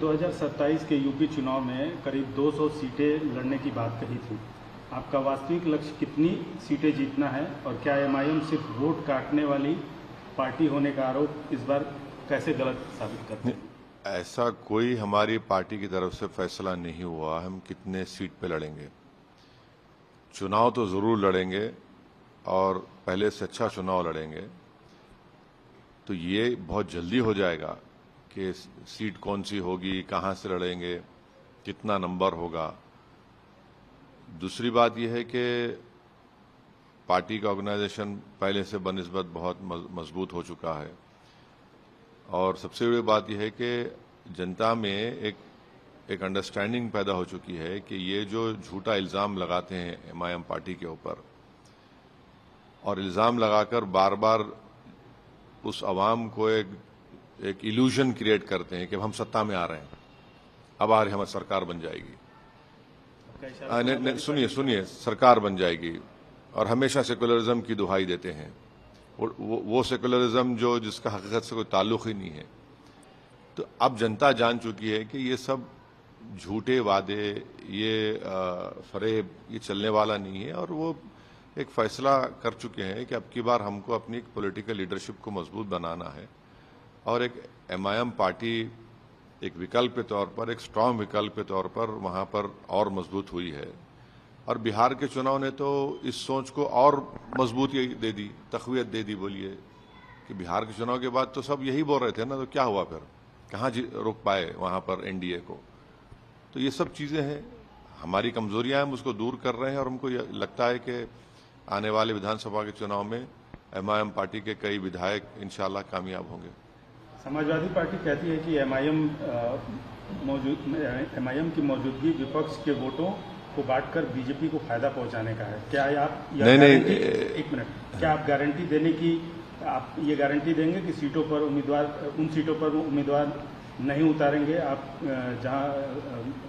2027 के यूपी चुनाव में करीब 200 सीटें लड़ने की बात कही थी। आपका वास्तविक लक्ष्य कितनी सीटें जीतना है और क्या एमआईएम सिर्फ वोट काटने वाली पार्टी होने का आरोप इस बार कैसे गलत साबित करते हैं? ऐसा कोई हमारी पार्टी की तरफ से फैसला नहीं हुआ हम कितने सीट पे लड़ेंगे। चुनाव तो जरूर लड़ेंगे और पहले से अच्छा चुनाव लड़ेंगे, तो ये बहुत जल्दी हो जाएगा कि सीट कौन सी होगी, कहां से लड़ेंगे, कितना नंबर होगा। दूसरी बात यह है कि पार्टी का ऑर्गेनाइजेशन पहले से बनिस्बत बहुत मजबूत हो चुका है और सबसे बड़ी बात यह है कि जनता में एक अंडरस्टैंडिंग पैदा हो चुकी है कि ये जो झूठा इल्ज़ाम लगाते हैं एमआईएम पार्टी के ऊपर और इल्ज़ाम लगाकर बार बार उस आवाम को एक इल्यूजन क्रिएट करते हैं कि हम सत्ता में आ रहे हैं, अब आ रही हमारी सरकार बन जाएगी। सुनिए सरकार बन जाएगी और हमेशा सेकुलरिज्म की दुहाई देते हैं। वो सेकुलरिज्म जिसका हकीकत से कोई ताल्लुक ही नहीं है। तो अब जनता जान चुकी है कि ये सब झूठे वादे, ये फरेब, ये चलने वाला नहीं है और वो एक फैसला कर चुके हैं कि अब की बार हमको अपनी पॉलिटिकल लीडरशिप को मजबूत बनाना है और एक एमआईएम पार्टी एक विकल्प के तौर पर, एक स्ट्रांग विकल्प के तौर पर वहां पर और मजबूत हुई है। और बिहार के चुनाव ने तो इस सोच को और मजबूती दे दी, तक़वियत दे दी। बोलिए कि बिहार के चुनाव के बाद तो सब यही बोल रहे थे ना, तो क्या हुआ फिर, कहाँ रोक पाए वहां पर एनडीए को। तो ये सब चीजें हैं, हमारी कमजोरियां हम उसको दूर कर रहे हैं और हमको लगता है कि आने वाले विधानसभा के चुनाव में एमआईएम पार्टी के कई विधायक इंशाल्लाह कामयाब होंगे। समाजवादी पार्टी कहती है कि एमआईएम की मौजूदगी विपक्ष के वोटों को बांटकर बीजेपी को फायदा पहुंचाने का है। क्या आप एक मिनट, क्या आप गारंटी देने की आप ये गारंटी देंगे कि उन सीटों पर उम्मीदवार नहीं उतारेंगे आप जहां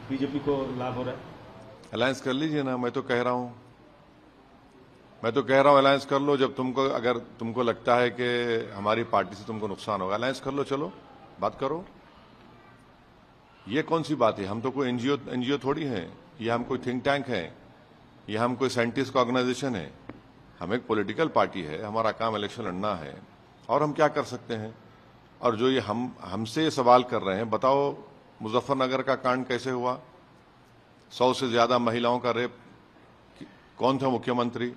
बीजेपी को लाभ हो रहा है? अलायंस कर लीजिए ना, मैं तो कह रहा हूं अलायंस कर लो। जब अगर तुमको लगता है कि हमारी पार्टी से तुमको नुकसान होगा, अलायंस कर लो, चलो बात करो। ये कौन सी बात है? हम तो कोई एनजीओ थोड़ी हैं, या हम कोई थिंक टैंक है, या हम कोई साइंटिस्ट का ऑर्गेनाइजेशन है। हम एक पॉलिटिकल पार्टी है, हमारा काम इलेक्शन लड़ना है और हम क्या कर सकते हैं। और जो ये हमसे ये सवाल कर रहे हैं, बताओ मुजफ्फरनगर का कांड कैसे हुआ? 100 से ज्यादा महिलाओं का रेप। कौन था मुख्यमंत्री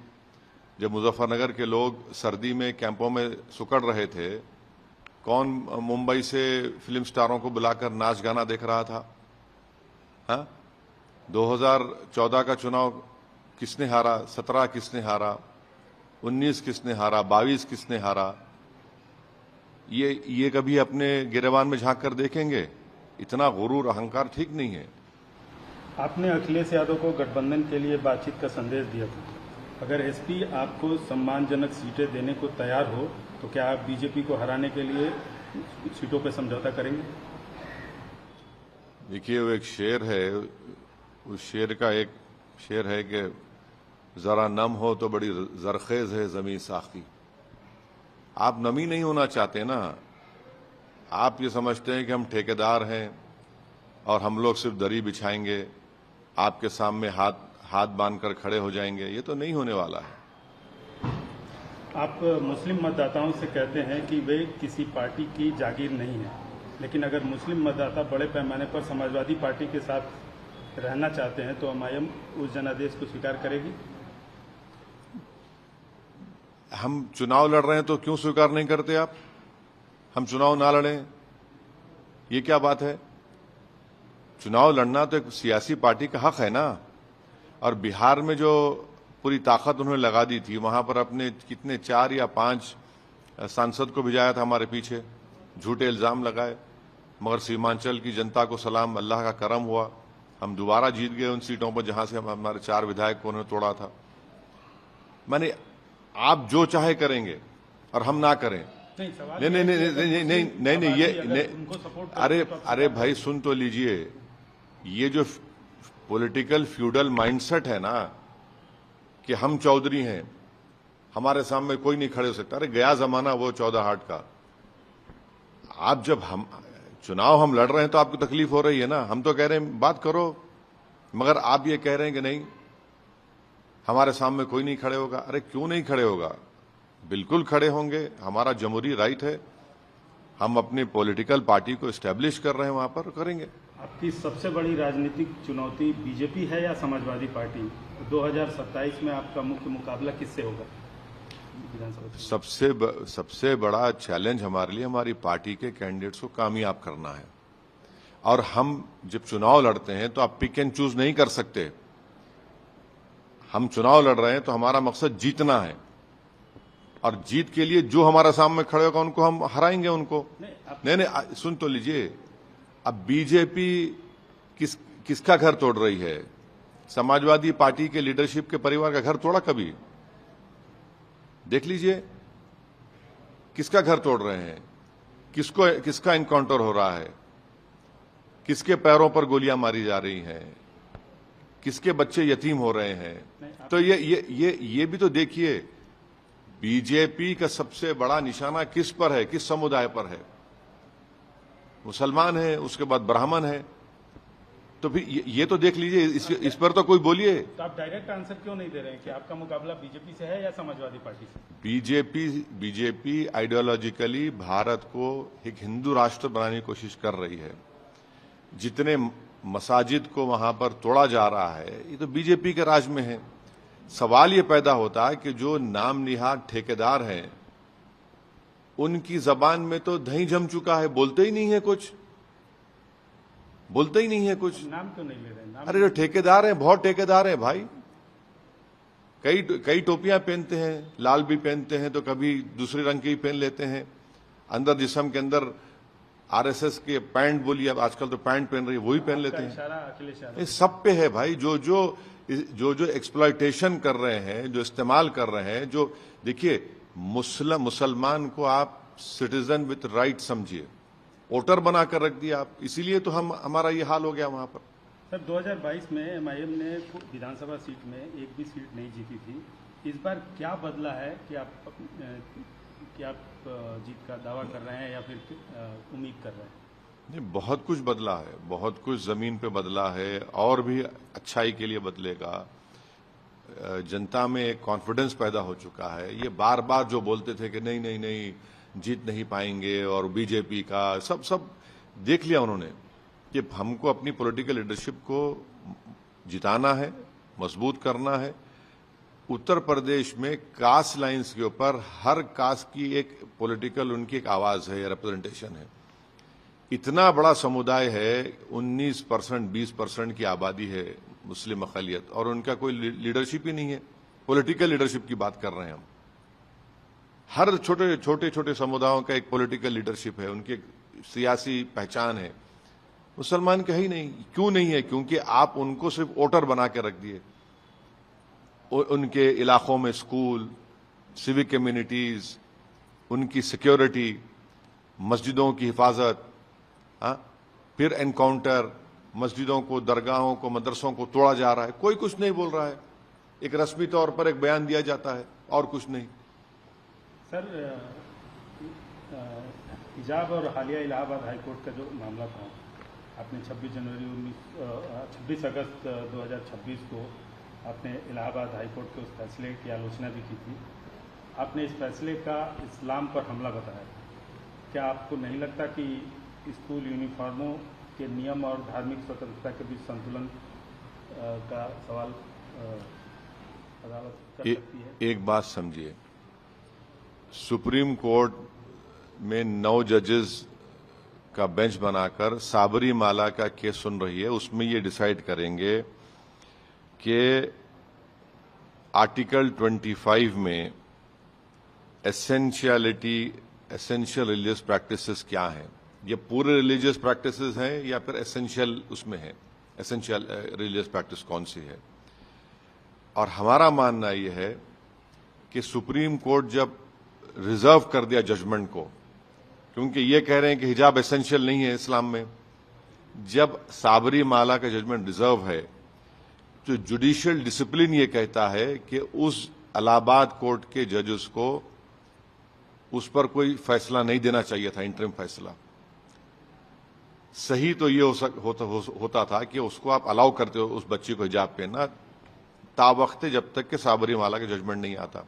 जब मुजफ्फरनगर के लोग सर्दी में कैंपों में सुकड़ रहे थे? कौन मुंबई से फिल्म स्टारों को बुलाकर नाच गाना देख रहा था? हाँ, 2014 का चुनाव किसने हारा? 17 किसने हारा? 19 किसने हारा? 22 किसने हारा? ये कभी अपने गिरेबान में झांक कर देखेंगे? इतना गुरूर अहंकार ठीक नहीं है। आपने अखिलेश यादव को गठबंधन के लिए बातचीत का संदेश दिया था। अगर एसपी आपको सम्मानजनक सीटें देने को तैयार हो तो क्या आप बीजेपी को हराने के लिए सीटों पर समझौता करेंगे? देखिए, वो एक शेर है, उस शेर का एक शेर है कि जरा नम हो तो बड़ी जरखेज है जमीन साखी। आप नमी नहीं होना चाहते ना, आप ये समझते हैं कि हम ठेकेदार हैं और हम लोग सिर्फ दरी बिछाएंगे, आपके सामने हाथ बांधकर खड़े हो जाएंगे। ये तो नहीं होने वाला है। आप मुस्लिम मतदाताओं से कहते हैं कि वे किसी पार्टी की जागीर नहीं है, लेकिन अगर मुस्लिम मतदाता बड़े पैमाने पर समाजवादी पार्टी के साथ रहना चाहते हैं तो एमआईएम उस जनादेश को स्वीकार करेगी? हम चुनाव लड़ रहे हैं तो क्यों स्वीकार नहीं करते आप? हम चुनाव ना लड़ें, ये क्या बात है? चुनाव लड़ना तो एक सियासी पार्टी का हक है ना। और बिहार में जो पूरी ताकत उन्होंने लगा दी थी, वहां पर अपने कितने 4 या 5 सांसद को भिजाया था हमारे पीछे, झूठे इल्जाम लगाए। मगर सीमांचल की जनता को सलाम, अल्लाह का करम हुआ, हम दोबारा जीत गए उन सीटों पर जहां से हमारे 4 विधायक को उन्होंने तोड़ा था। मैंने आप जो चाहे करेंगे और हम ना करें। नहीं, ये अरे भाई सुन तो लीजिए, ये जो पॉलिटिकल फ्यूडल माइंडसेट है ना कि हम चौधरी हैं, हमारे सामने कोई नहीं खड़े हो सकता। अरे गया जमाना वो 14 हाट का। आप जब हम चुनाव हम लड़ रहे हैं तो आपको तकलीफ हो रही है ना। हम तो कह रहे हैं बात करो, मगर आप ये कह रहे हैं कि नहीं हमारे सामने कोई नहीं खड़े होगा। अरे क्यों नहीं खड़े होगा, बिल्कुल खड़े होंगे, हमारा जमहूरी राइट है। हम अपनी पॉलिटिकल पार्टी को एस्टेब्लिश कर रहे हैं, वहां पर करेंगे। आपकी सबसे बड़ी राजनीतिक चुनौती बीजेपी है या समाजवादी पार्टी? 2027 में आपका मुख्य मुकाबला किससे होगा विधानसभा? सबसे बड़ा चैलेंज हमारे लिए हमारी पार्टी के कैंडिडेट्स को कामयाब करना है। और हम जब चुनाव लड़ते हैं तो आप पिक एंड चूज नहीं कर सकते। हम चुनाव लड़ रहे हैं तो हमारा मकसद जीतना है, और जीत के लिए जो हमारा सामने खड़े होगा उनको हम हराएंगे उनको। नहीं, सुन तो लीजिए। अब बीजेपी किसका घर तोड़ रही है? समाजवादी पार्टी के लीडरशिप के परिवार का घर तोड़ा कभी? देख लीजिए किसका घर तोड़ रहे हैं, किसका इनकाउंटर हो रहा है, किसके पैरों पर गोलियां मारी जा रही हैं, किसके बच्चे यतीम हो रहे हैं। तो ये भी तो देखिए, बीजेपी का सबसे बड़ा निशाना किस पर है, किस समुदाय पर है? मुसलमान है, उसके बाद ब्राह्मण है। तो फिर ये तो देख लीजिए, इस पर तो कोई बोलिए। तो आप डायरेक्ट आंसर क्यों नहीं दे रहे हैं कि आपका मुकाबला बीजेपी से है या समाजवादी पार्टी से? बीजेपी आइडियोलॉजिकली भारत को एक हिंदू राष्ट्र बनाने की कोशिश कर रही है। जितने मसाजिद को वहां पर तोड़ा जा रहा है, ये तो बीजेपी के राज में है। सवाल ये पैदा होता है कि जो नाम निहाद ठेकेदार हैं, उनकी जबान में तो दही जम चुका है, बोलते ही नहीं है कुछ, बोलते ही नहीं है कुछ। नाम क्यों नहीं ले रहे? अरे जो ठेकेदार हैं, बहुत ठेकेदार हैं भाई। कई टोपियां पहनते हैं, लाल भी पहनते हैं तो कभी दूसरे रंग की भी पहन लेते हैं। अंदर जिस्म के अंदर आरएसएस के पैंट बोलिए, अब आजकल तो पैंट पहन रही है, वो भी पहन लेते हैं। ये सब पे है भाई। जो एक्सप्लॉयटेशन कर रहे हैं, जो इस्तेमाल कर रहे हैं, जो देखिए मुसलमान को आप सिटीजन विथ राइट समझिए, वोटर बनाकर रख दिया आप। इसीलिए तो हमारा ये हाल हो गया वहां पर। सर 2022 में एमआईएम ने विधानसभा सीट में एक भी सीट नहीं जीती थी। इस बार क्या बदला है कि आप जीत का दावा कर रहे हैं या फिर उम्मीद कर रहे हैं? नहीं, बहुत कुछ बदला है, बहुत कुछ जमीन पे बदला है, और भी अच्छाई के लिए बदलेगा। जनता में एक कॉन्फिडेंस पैदा हो चुका है। ये बार बार जो बोलते थे कि नहीं जीत नहीं पाएंगे, और बीजेपी का सब देख लिया उन्होंने कि हमको अपनी पॉलिटिकल लीडरशिप को जिताना है, मजबूत करना है। उत्तर प्रदेश में कास्ट लाइंस के ऊपर हर कास्ट की एक पॉलिटिकल उनकी एक आवाज है, रिप्रेजेंटेशन है। इतना बड़ा समुदाय है, 19% 20% की आबादी है मुस्लिम अक़लियत, और उनका कोई लीडरशिप ही नहीं है। पॉलिटिकल लीडरशिप की बात कर रहे हैं हम। हर छोटे समुदायों का एक पॉलिटिकल लीडरशिप है, उनकी एक सियासी पहचान है। मुसलमान का ही नहीं। क्यों नहीं है? क्योंकि आप उनको सिर्फ वोटर बना के रख दिए। उनके इलाकों में स्कूल, सिविक कम्युनिटीज, उनकी सिक्योरिटी, मस्जिदों की हिफाजत, फिर एनकाउंटर, मस्जिदों को, दरगाहों को, मदरसों को तोड़ा जा रहा है। कोई कुछ नहीं बोल रहा है। एक रस्मी तौर पर एक बयान दिया जाता है और कुछ नहीं। सर हिजाब और हालिया इलाहाबाद हाईकोर्ट का जो मामला था, आपने 26 अगस्त 2026 को आपने इलाहाबाद हाईकोर्ट के उस फैसले की आलोचना भी की थी। आपने इस फैसले का इस्लाम पर हमला बताया। क्या आपको नहीं लगता कि स्कूल यूनिफॉर्मों के नियम और धार्मिक स्वतंत्रता के बीच संतुलन का सवाल अदालत कर सकती है? एक बात समझिए, सुप्रीम कोर्ट में 9 जजेस का बेंच बनाकर साबरीमाला का केस सुन रही है। उसमें ये डिसाइड करेंगे कि आर्टिकल 25 में एसेंशियल रिलीजियस प्रैक्टिसेस क्या हैं। ये पूरे रिलीजियस प्रैक्टिसेस हैं या फिर एसेंशियल उसमें है, एसेंशियल रिलीजियस प्रैक्टिस कौन सी है। और हमारा मानना यह है कि सुप्रीम कोर्ट जब रिजर्व कर दिया जजमेंट को, क्योंकि ये कह रहे हैं कि हिजाब एसेंशियल नहीं है इस्लाम में, जब साबरीमाला का जजमेंट रिजर्व है तो जुडिशियल डिसिप्लिन ये कहता है कि उस इलाहाबाद कोर्ट के जजेस को उस पर कोई फैसला नहीं देना चाहिए था, इंटरिम फैसला। सही तो ये होता था कि उसको आप अलाउ करते हो उस बच्ची को हिजाब पहनना तावख्ते जब तक कि साबरीमाला का जजमेंट नहीं आता।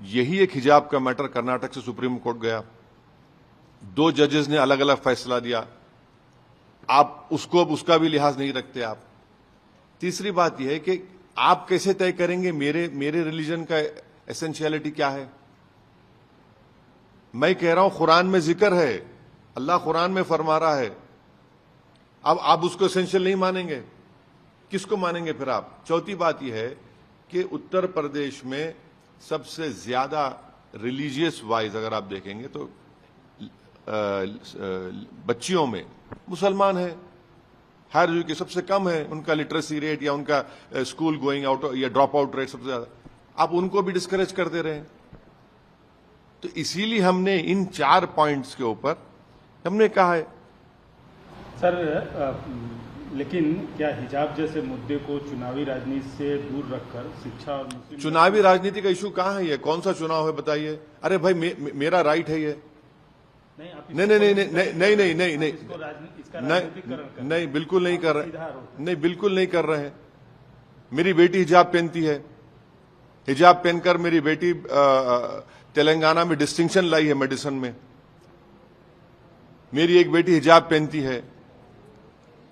यही एक हिजाब का मैटर कर्नाटक से सुप्रीम कोर्ट गया, 2 जजेस ने अलग अलग फैसला दिया, आप उसको उसका भी लिहाज नहीं रखते आप। तीसरी बात यह है कि आप कैसे तय करेंगे मेरे रिलीजन का एसेंशियलिटी क्या है। मैं कह रहा हूं कुरान में जिक्र है, अल्लाह कुरान में फरमा रहा है, अब आप उसको एसेंशियल नहीं मानेंगे, किसको मानेंगे फिर आप। चौथी बात यह है कि उत्तर प्रदेश में सबसे ज्यादा रिलीजियस वाइज अगर आप देखेंगे तो बच्चियों में मुसलमान है, हायर एजुकेशन सबसे कम है, उनका लिटरेसी रेट या उनका स्कूल गोइंग आउट या ड्रॉप आउट रेट सबसे ज्यादा, आप उनको भी डिस्करेज कर दे रहे हैं। तो इसीलिए हमने इन 4 पॉइंट्स के ऊपर हमने कहा है। सर लेकिन क्या हिजाब जैसे मुद्दे को चुनावी राजनीति से दूर रखकर शिक्षा और मुस्लिम चुनावी राजनीति का इशू कहां है? ये कौन सा चुनाव है बताइए? अरे भाई मेरा राइट है ये। नहीं नहीं नहीं नहीं नहीं नहीं नहीं नहीं नहीं बिल्कुल नहीं कर रहे, नहीं बिल्कुल नहीं कर रहे हैं। मेरी बेटी हिजाब पहनती है, हिजाब पहनकर मेरी बेटी तेलंगाना में डिस्टिंक्शन लाई है मेडिसिन में। मेरी एक बेटी हिजाब पहनती है,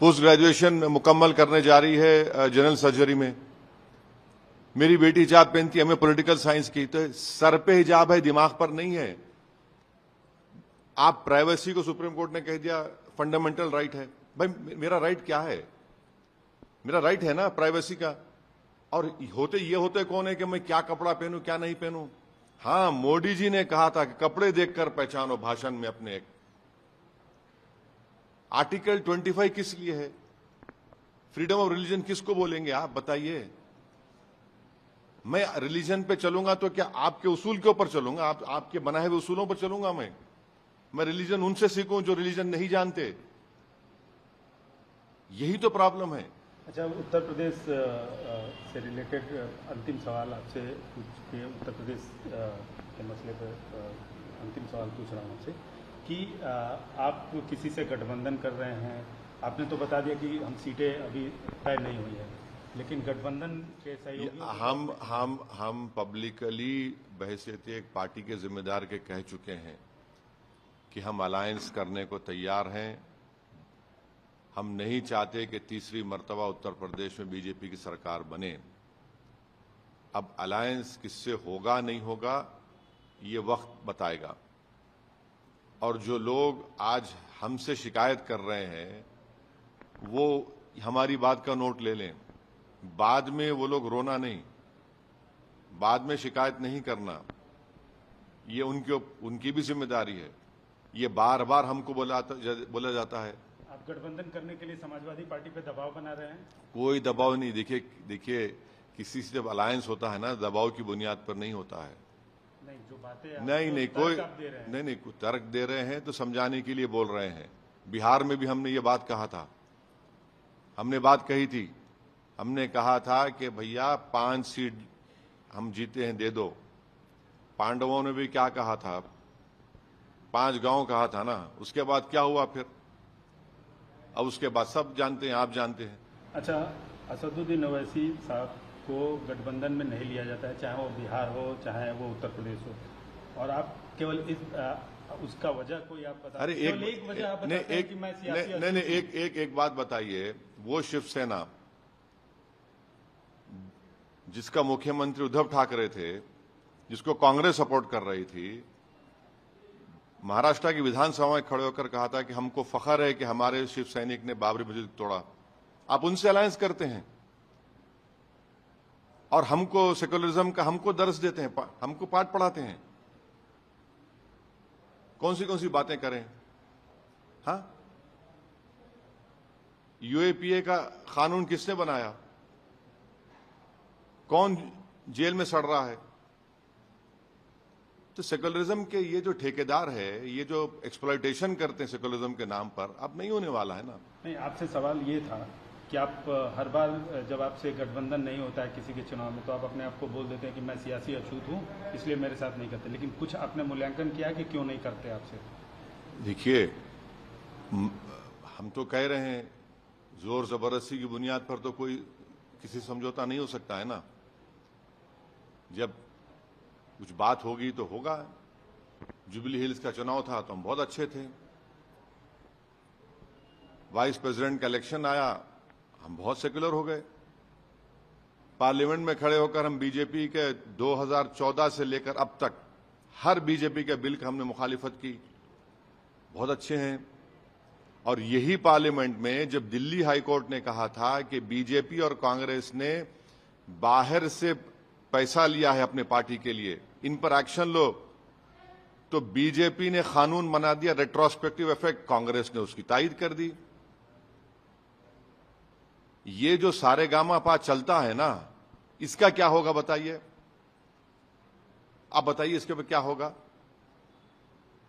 पोस्ट ग्रेजुएशन मुकम्मल करने जा रही है जनरल सर्जरी में। मेरी बेटी हिजाब पहनती है, हमें पॉलिटिकल साइंस की। तो सर पे हिजाब है, दिमाग पर नहीं है। आप प्राइवेसी को सुप्रीम कोर्ट ने कह दिया फंडामेंटल राइट है। भाई मेरा राइट क्या है? मेरा राइट है ना प्राइवेसी का। और होते कौन है कि मैं क्या कपड़ा पहनूं क्या नहीं पहनूं। हां, मोदी जी ने कहा था कि कपड़े देखकर पहचानो भाषण में अपने। एक आर्टिकल 25 किस लिए है? फ्रीडम ऑफ रिलीजन किसको बोलेंगे आप बताइए? मैं रिलीजन पे चलूंगा तो क्या आपके उसूल के ऊपर चलूंगा? आपके बनाए हुए उसूलों पर चलूंगा मैं रिलीजन उनसे सीखूं जो रिलीजन नहीं जानते। यही तो प्रॉब्लम है। अच्छा, उत्तर प्रदेश से रिलेटेड अंतिम सवाल आपसे पूछ के, उत्तर प्रदेश के मसले पर अंतिम सवाल पूछ रहा हूं आपसे कि आप किसी से गठबंधन कर रहे हैं। आपने तो बता दिया कि हम सीटें अभी तय नहीं हुई है, लेकिन गठबंधन के सहयोगी हम पब्लिकली बहैसियत एक पार्टी के जिम्मेदार के कह चुके हैं कि हम अलायंस करने को तैयार हैं। हम नहीं चाहते कि तीसरी मर्तबा उत्तर प्रदेश में बीजेपी की सरकार बने। अब अलायंस किससे होगा नहीं होगा ये वक्त बताएगा। और जो लोग आज हमसे शिकायत कर रहे हैं वो हमारी बात का नोट ले लें। बाद में वो लोग रोना नहीं, बाद में शिकायत नहीं करना, ये उनकी भी जिम्मेदारी है। ये बार बार हमको बोला जाता है। आप गठबंधन करने के लिए समाजवादी पार्टी पे दबाव बना रहे हैं? कोई दबाव नहीं। देखिए किसी से जब अलायंस होता है ना, दबाव की बुनियाद पर नहीं होता है। नहीं, जो बातें नहीं कोई नहीं तर्क दे रहे हैं तो समझाने के लिए बोल रहे हैं। बिहार में भी हमने ये बात कहा था, हमने बात कही थी। हमने कहा था कि भैया 5 सीट हम जीते हैं दे दो। पांडवों ने भी क्या कहा था? 5 गांव कहा था ना। उसके बाद क्या हुआ फिर? अब उसके बाद सब जानते हैं, आप जानते हैं। अच्छा, असदुद्दीन ओवैसी साहब को गठबंधन में नहीं लिया जाता है, चाहे वो बिहार हो चाहे वो उत्तर प्रदेश हो, और आप केवल उसका वजह कोई आप बता? अरे एक वजह आप बताते हैं कि मैं सियासी नहीं एक बात बताइए। वो शिवसेना जिसका मुख्यमंत्री उद्धव ठाकरे थे, जिसको कांग्रेस सपोर्ट कर रही थी, महाराष्ट्र की विधानसभा में खड़े होकर कहा था कि हमको फख्र है कि हमारे शिव सैनिक ने बाबरी मस्जिद तोड़ा। आप उनसे अलायंस करते हैं और हमको सेकुलरिज्म का हमको दर्स देते हैं, हमको पाठ पढ़ाते हैं। कौन सी बातें करें? हाँ, यूएपीए का कानून किसने बनाया? कौन जेल में सड़ रहा है? तो सेकुलरिज्म के ये जो ठेकेदार है, ये जो एक्सप्लॉयटेशन करते हैं सेकुलरिज्म के नाम पर, अब नहीं होने वाला है ना। नहीं, आपसे सवाल ये था कि आप हर बार जब आपसे गठबंधन नहीं होता है किसी के चुनाव में, तो आप अपने आप को बोल देते हैं कि मैं सियासी अछूत हूं इसलिए मेरे साथ नहीं करते, लेकिन कुछ आपने मूल्यांकन किया कि क्यों नहीं करते आपसे? देखिए, हम तो कह रहे हैं जोर जबरदस्ती की बुनियाद पर तो कोई किसी समझौता नहीं हो सकता है ना। जब कुछ बात होगी तो होगा। जुबली हिल्स का चुनाव था तो हम बहुत अच्छे थे, वाइस प्रेसिडेंट का इलेक्शन आया हम बहुत सेक्युलर हो गए, पार्लियामेंट में खड़े होकर हम बीजेपी के 2014 से लेकर अब तक हर बीजेपी के बिल का हमने मुखालिफत की, बहुत अच्छे हैं। और यही पार्लियामेंट में जब दिल्ली हाई कोर्ट ने कहा था कि बीजेपी और कांग्रेस ने बाहर से पैसा लिया है अपने पार्टी के लिए, इन पर एक्शन लो, तो बीजेपी ने कानून बना दिया रेट्रोस्पेक्टिव इफेक्ट, कांग्रेस ने उसकी तायद कर दी। ये जो सारे गामा पा चलता है ना, इसका क्या होगा बताइए? आप बताइए इसके ऊपर क्या होगा?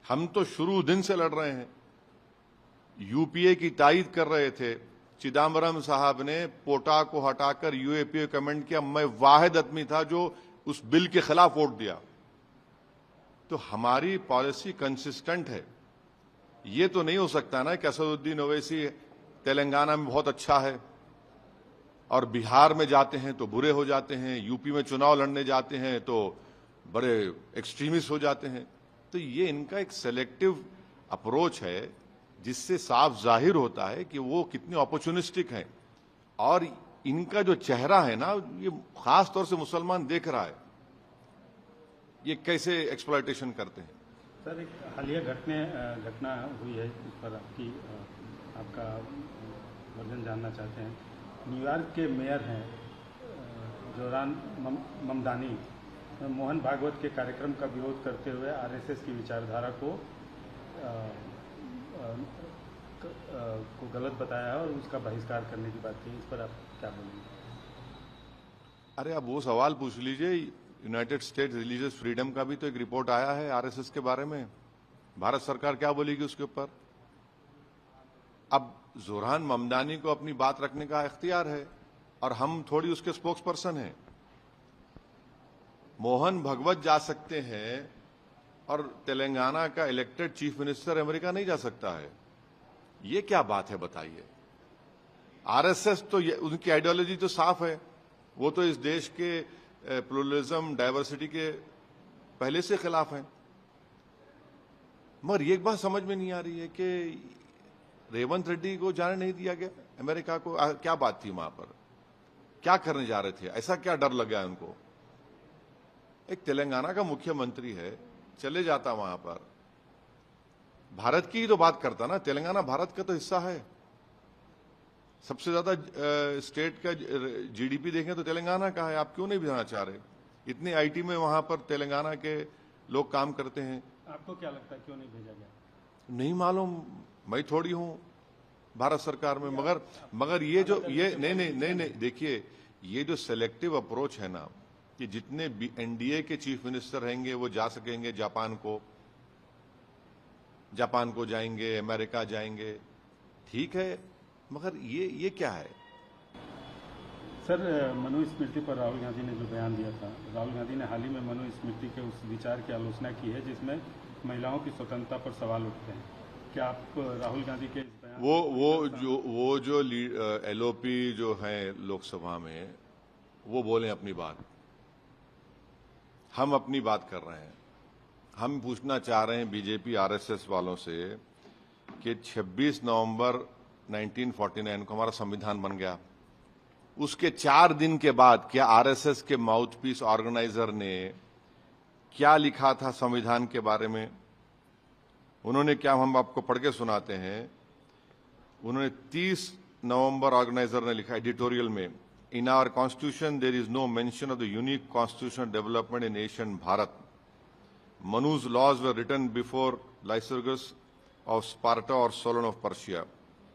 हम तो शुरू दिन से लड़ रहे हैं, यूपीए की तायद कर रहे थे। चिदम्बरम साहब ने पोटा को हटाकर यूएपीए कमेंट किया, मैं वाहिद आदमी था जो उस बिल के खिलाफ वोट दिया। तो हमारी पॉलिसी कंसिस्टेंट है। ये तो नहीं हो सकता ना कि असदुद्दीन ओवैसी तेलंगाना में बहुत अच्छा है और बिहार में जाते हैं तो बुरे हो जाते हैं, यूपी में चुनाव लड़ने जाते हैं तो बड़े एक्सट्रीमिस्ट हो जाते हैं। तो ये इनका एक सेलेक्टिव अप्रोच है जिससे साफ जाहिर होता है कि वो कितने अपॉर्चुनिस्टिक हैं। और इनका जो चेहरा है ना, ये खास तौर से मुसलमान देख रहा है ये कैसे एक्सप्लॉयटेशन करते हैं। सर, एक हालिया घटना हुई है, इस पर आपका वर्जन जानना चाहते हैं। न्यूयॉर्क के मेयर हैं जोरान ममदानी, मोहन भागवत के कार्यक्रम का विरोध करते हुए आरएसएस की विचारधारा को गलत बताया और उसका बहिष्कार करने की बात की। इस पर आप क्या बोलेंगे? अरे आप वो सवाल पूछ लीजिए, यूनाइटेड स्टेट्स रिलीजियस फ्रीडम का भी तो एक रिपोर्ट आया है आरएसएस के बारे में, भारत सरकार क्या बोलेगी उसके ऊपर? अब जोरान ममदानी को अपनी बात रखने का इख्तियार है और हम थोड़ी उसके स्पोक्स पर्सन हैं। मोहन भगवत जा सकते हैं और तेलंगाना का इलेक्टेड चीफ मिनिस्टर अमेरिका नहीं जा सकता है। ये क्या बात है बताइए? आरएसएस तो उनकी आइडियोलॉजी तो साफ है, वो तो इस देश के प्लुरलिज्म डाइवर्सिटी के पहले से खिलाफ हैं। मगर ये एक बात समझ में नहीं आ रही है कि रेवंत रेड्डी को जाने नहीं दिया गया अमेरिका को। क्या बात थी वहां पर? क्या करने जा रहे थे? ऐसा क्या डर लग गया उनको? एक तेलंगाना का मुख्यमंत्री है, चले जाता वहां पर, भारत की ही तो बात करता ना। तेलंगाना भारत का तो हिस्सा है। सबसे ज्यादा स्टेट का जीडीपी देखें तो तेलंगाना का है। आप क्यों नहीं भेजना चाह रहे? इतने आईटी में वहां पर तेलंगाना के लोग काम करते हैं। आपको क्या लगता है क्यों नहीं भेजा गया? नहीं मालूम, मैं थोड़ी हूं भारत सरकार में। मगर ये जो ये नहीं देखिए, ये जो सेलेक्टिव अप्रोच है ना, कि जितने एनडीए के चीफ मिनिस्टर रहेंगे वो जा सकेंगे जापान को जाएंगे, अमेरिका जाएंगे, ठीक है, मगर ये क्या है? सर, मनुस्मृति पर राहुल गांधी ने जो बयान दिया था, राहुल गांधी ने हाल ही में मनुस्मृति के उस विचार की आलोचना की है जिसमें महिलाओं की स्वतंत्रता पर सवाल उठते हैं। क्या आप राहुल गांधी के इस बयान वो जो एलओपी जो है लोकसभा में, वो बोले अपनी बात, हम अपनी बात कर रहे हैं। हम पूछना चाह रहे हैं बीजेपी आरएसएस वालों से कि 26 नवंबर 1949 को हमारा संविधान बन गया, उसके 4 दिन के बाद क्या आरएसएस के माउथपीस ऑर्गेनाइजर ने क्या लिखा था संविधान के बारे में? उन्होंने क्या, हम आपको पढ़ के सुनाते हैं। उन्होंने 30 नवंबर ऑर्गेनाइजर ने लिखा एडिटोरियल में, in our constitution there is no mention of the unique constitutional development in Asian Bharat. Manu's laws were written before Lycurgus of Sparta or Solon of Persia.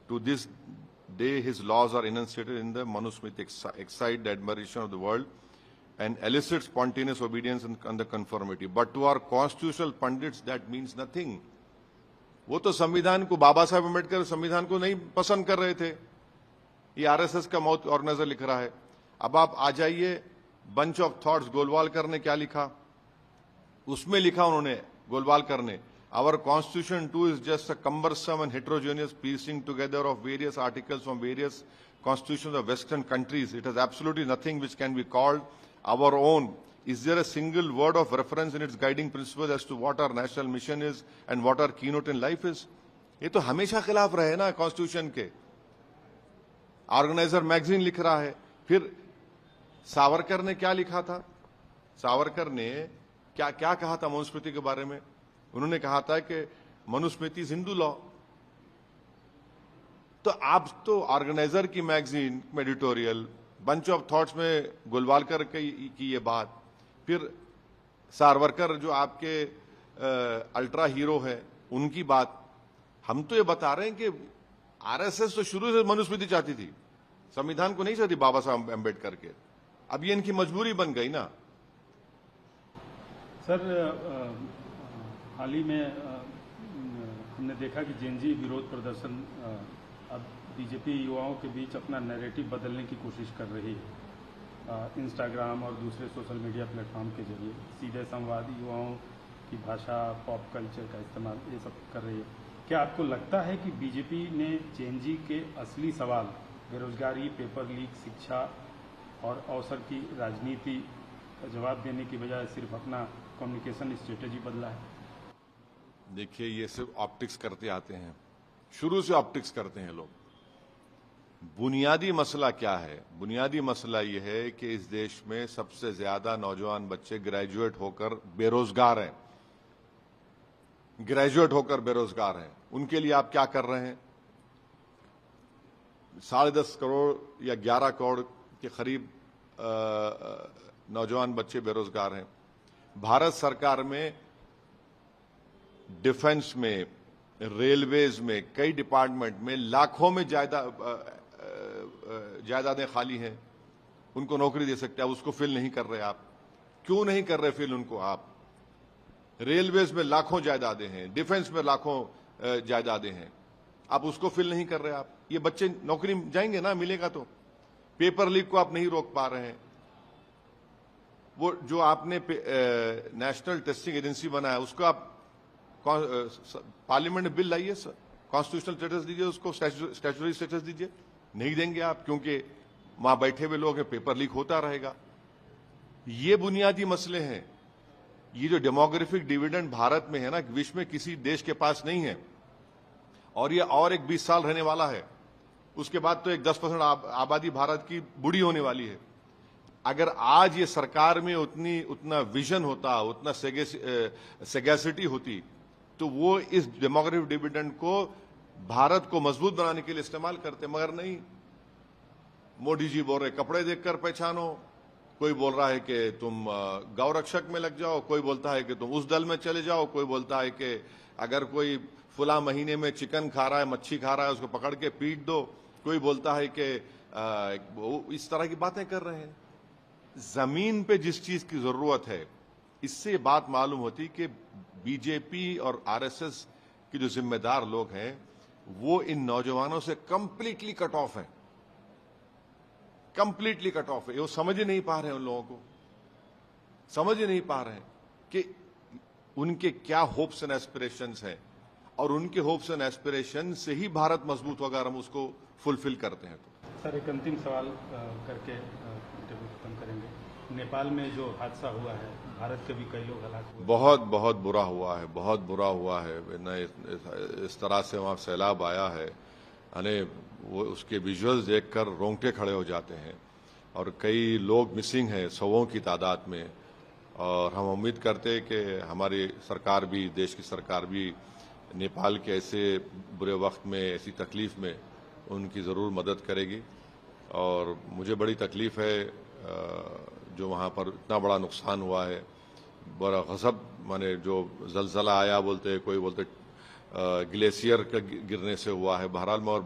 To this day, his laws are enunciated in the Manusmriti, excite the admiration of the world and elicit spontaneous obedience and the conformity. But to our constitutional pundits, that means nothing. वो तो संविधान को, बाबा साहब अम्बेडकर संविधान को नहीं पसंद कर रहे थे, ये आरएसएस का माउथ ऑर्गेनाइजर लिख रहा है। अब आप आ जाइए बंच ऑफ थॉट्स, गोलवालकर ने क्या लिखा, उसमें लिखा उन्होंने, गोलवालकर ने, Our Constitution too is just a cumbersome and heterogeneous piecing together of various articles from various constitutions of Western countries. It has absolutely nothing which can be called our own. Is there a single word of reference in its guiding principles as to what our national mission is and what our keynote in life is? ये तो हमेशा खिलाफ रहे ना constitution के। Organiser magazine लिख रहा है, फिर सावरकर ने क्या लिखा था? सावरकर ने क्या क्या कहा था मनुस्मृति के बारे में? उन्होंने कहा था कि मनुस्मृति इज हिंदू लॉ। तो आप तो ऑर्गेनाइजर की मैगजीन में एडिटोरियल, बंच ऑफ थॉट्स में गोलवालकर की ये बात, फिर सावरकर जो आपके अल्ट्रा हीरो है उनकी बात। हम तो ये बता रहे हैं कि आरएसएस तो शुरू से मनुस्मृति चाहती थी, संविधान को नहीं चाहती बाबा साहब अम्बेडकर के। अब ये इनकी मजबूरी बन गई ना। सर, हाल ही में हमने देखा कि जेनजी विरोध प्रदर्शन अब बीजेपी युवाओं के बीच अपना नैरेटिव बदलने की कोशिश कर रही है। इंस्टाग्राम और दूसरे सोशल मीडिया प्लेटफॉर्म के जरिए सीधे संवाद, युवाओं की भाषा, पॉप कल्चर का इस्तेमाल, ये सब कर रही है। क्या आपको लगता है कि बीजेपी ने जेनजी के असली सवाल, बेरोजगारी, पेपर लीक, शिक्षा और अवसर की राजनीति का जवाब देने की बजाय सिर्फ अपना कम्युनिकेशन स्ट्रेटेजी बदला है? देखिए, ये सिर्फ ऑप्टिक्स करते आते हैं, शुरू से ऑप्टिक्स करते हैं लोग। बुनियादी मसला क्या है? बुनियादी मसला यह है कि इस देश में सबसे ज्यादा नौजवान बच्चे ग्रेजुएट होकर बेरोजगार हैं। ग्रेजुएट होकर बेरोजगार हैं। उनके लिए आप क्या कर रहे हैं? 10.5 करोड़ या 11 करोड़ के करीब नौजवान बच्चे बेरोजगार हैं। भारत सरकार में डिफेंस में, रेलवेज में, कई डिपार्टमेंट में लाखों में जायदादें खाली हैं। उनको नौकरी दे सकते हैं, उसको फिल नहीं कर रहे आप। क्यों नहीं कर रहे फिल उनको आप? रेलवेज में लाखों जायदादें हैं, डिफेंस में लाखों जायदादें हैं, आप उसको फिल नहीं कर रहे आप। ये बच्चे नौकरी जाएंगे ना, मिलेगा तो। पेपर लीक को आप नहीं रोक पा रहे हैं। वो जो आपने नेशनल टेस्टिंग एजेंसी बनाया, उसको आप पार्लियामेंट में बिल लाइए, कॉन्स्टिट्यूशनल स्टेटस दीजिए, उसको स्टैट्यूटरी स्टेटस दीजिए। नहीं देंगे आप, क्योंकि वहां बैठे हुए लोग हैं, पेपर लीक होता रहेगा। ये बुनियादी मसले हैं। ये जो डेमोग्राफिक डिविडेंड भारत में है ना, विश्व में किसी देश के पास नहीं है। और ये और एक 20 साल रहने वाला है। उसके बाद तो एक 10% आबादी भारत की बूढ़ी होने वाली है। अगर आज ये सरकार में उतना विजन होता, उतना सेगैसिटी होती, तो वो इस डेमोग्राफिक डिविडेंड को भारत को मजबूत बनाने के लिए इस्तेमाल करते। मगर नहीं, मोदी जी बोल रहे कपड़े देखकर पहचानो, कोई बोल रहा है कि तुम गौ रक्षक में लग जाओ, कोई बोलता है कि तुम उस दल में चले जाओ, कोई बोलता है कि अगर कोई फुला महीने में चिकन खा रहा है, मच्छी खा रहा है, उसको पकड़ के पीट दो, कोई बोलता है कि इस तरह की बातें कर रहे हैं। जमीन पे जिस चीज की जरूरत है, इससे बात मालूम होती कि बीजेपी और आरएसएस के जो जिम्मेदार लोग हैं वो इन नौजवानों से कंप्लीटली कट ऑफ है, कंप्लीटली कट ऑफ है। वो समझ ही नहीं पा रहे हैं, उन लोगों को समझ ही नहीं पा रहे हैं कि उनके क्या होप्स एंड एस्पिरेशंस हैं, और उनके होप्स एंड एस्पिरेशन से ही भारत मजबूत होगा अगर हम उसको फुलफिल करते हैं तो। सर, एक अंतिम सवाल करके इंटरव्यू खत्म करेंगे। नेपाल में जो हादसा हुआ है, भारत के भी कई लोग हलाक हुए। बहुत बहुत बुरा हुआ है, बहुत बुरा हुआ है। इस तरह से वहाँ सैलाब आया है, यानी वो उसके विजुअल्स देखकर रोंगटे खड़े हो जाते हैं। और कई लोग मिसिंग हैं, 100 की तादाद में। और हम उम्मीद करते हैं कि हमारी सरकार भी, देश की सरकार भी नेपाल के ऐसे बुरे वक्त में, ऐसी तकलीफ में उनकी ज़रूर मदद करेगी। और मुझे बड़ी तकलीफ़ है जो वहाँ पर इतना बड़ा नुकसान हुआ है। बड़ा गज़ब, माने जो ज़लज़ला आया बोलते, कोई बोलते ग्लेशियर के गिरने से हुआ है। बहरहाल मैं और